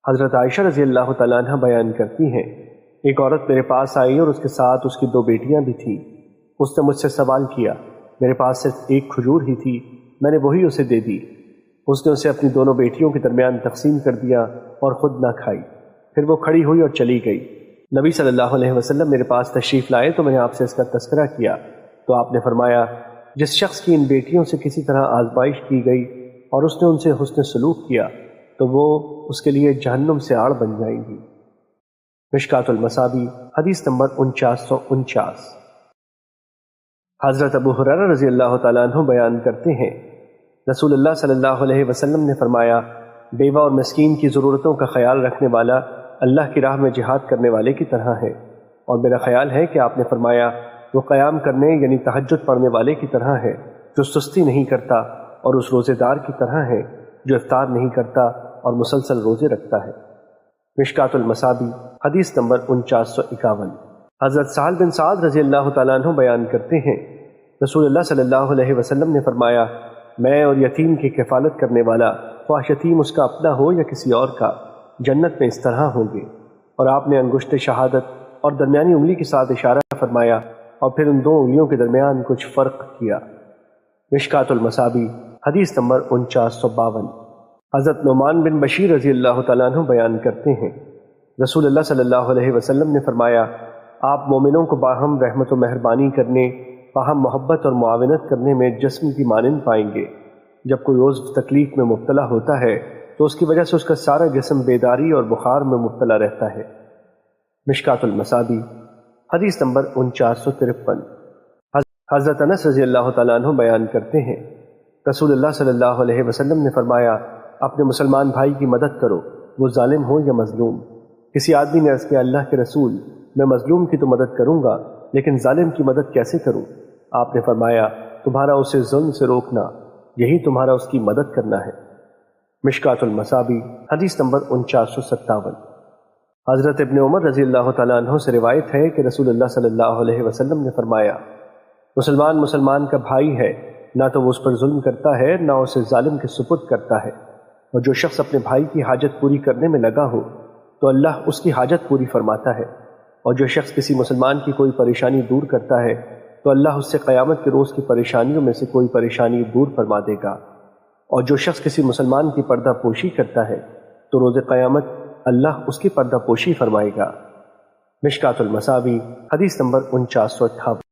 حضرت عائشہ رضی اللہ تعالیٰ عنہ بیان کرتی ہیں، ایک عورت میرے پاس آئی اور اس کے ساتھ اس کی 2 بیٹیاں بھی تھیں۔ اس نے مجھ سے سوال کیا، میرے پاس صرف ایک کھجور ہی تھی، میں نے وہی اسے دے دی۔ اس نے اسے اپنی دونوں بیٹیوں کے درمیان تقسیم کر دیا اور خود نہ کھائی، پھر وہ کھڑی ہوئی اور چلی گئی۔ نبی صلی اللہ علیہ وسلم میرے پاس تشریف لائے تو میں نے آپ سے اس کا تذکرہ کیا تو آپ نے فرمایا، جس شخص کی ان بیٹیوں سے کسی طرح آزمائش کی گئی اور اس نے ان سے حسن سلوک کیا تو وہ اس کے لیے جہنم سے آڑ بن جائیں گی۔ مشکوٰۃ المصابیح حدیث نمبر 4949۔ حضرت ابو ہریرہ رضی اللہ تعالیٰ عنہ بیان کرتے ہیں، رسول اللہ صلی اللہ علیہ وسلم نے فرمایا، بیوہ اور مسکین کی ضرورتوں کا خیال رکھنے والا اللہ کی راہ میں جہاد کرنے والے کی طرح ہے، اور میرا خیال ہے کہ آپ نے فرمایا وہ قیام کرنے یعنی تہجد پڑھنے والے کی طرح ہے جو سستی نہیں کرتا، اور اس روزے دار کی طرح ہے جو افطار نہیں کرتا اور مسلسل روزے رکھتا ہے۔ مشکوٰۃ المصابیح حدیث نمبر 4951۔ حضرت سہل بن سعد رضی اللہ تعالیٰ عنہ بیان کرتے ہیں، رسول اللہ صلی اللہ علیہ وسلم نے فرمایا، میں اور یتیم کی کفالت کرنے والا، خواہ یتیم اس کا اپنا ہو یا کسی اور کا، جنت میں اس طرح ہوں گے۔ اور آپ نے انگشت شہادت اور درمیانی انگلی کے ساتھ اشارہ فرمایا اور پھر ان 2 انگلیوں کے درمیان کچھ فرق کیا۔ مشکوٰۃ المصابیح حدیث نمبر 4952۔ حضرت نعمان بن بشیر رضی اللہ تعالیٰ عنہ بیان کرتے ہیں، رسول اللہ صلی اللہ علیہ وسلم نے فرمایا، آپ مومنوں کو باہم رحمت و مہربانی کرنے، باہم محبت اور معاونت کرنے میں جسم کی مانند پائیں گے۔ جب کوئی عضو تکلیف میں مبتلا ہوتا ہے تو اس کی وجہ سے اس کا سارا جسم بیداری اور بخار میں مبتلا رہتا ہے۔ مشکوٰۃ المصابیح حدیث نمبر 4953۔ حضرت انس رضی اللہ تعالیٰ عنہ بیان کرتے ہیں، رسول اللہ صلی اللہ علیہ وسلم نے فرمایا، اپنے مسلمان بھائی کی مدد کرو، وہ ظالم ہو یا مظلوم۔ کسی آدمی نے عرض کیا، اللہ کے رسول، میں مظلوم کی تو مدد کروں گا لیکن ظالم کی مدد کیسے کروں؟ آپ نے فرمایا، تمہارا اسے ظلم سے روکنا، یہی تمہارا اس کی مدد کرنا ہے۔ مشکوٰۃ المصابیح حدیث نمبر 4957۔ حضرت ابن عمر رضی اللہ تعالیٰ عنہ سے روایت ہے کہ رسول اللہ صلی اللہ علیہ وسلم نے فرمایا، مسلمان کا بھائی ہے، نہ تو وہ اس پر ظلم کرتا ہے نہ اسے ظالم کے سپرد کرتا ہے، اور جو شخص اپنے بھائی کی حاجت پوری کرنے میں لگا ہو تو اللہ اس کی حاجت پوری فرماتا ہے، اور جو شخص کسی مسلمان کی کوئی پریشانی دور کرتا ہے تو اللہ اس سے قیامت کے روز کی پریشانیوں میں سے کوئی پریشانی دور فرما دے گا، اور جو شخص کسی مسلمان کی پردہ پوشی کرتا ہے تو روز قیامت اللہ اس کی پردہ پوشی فرمائے گا۔ مشکوٰۃ المصابیح حدیث نمبر 4958۔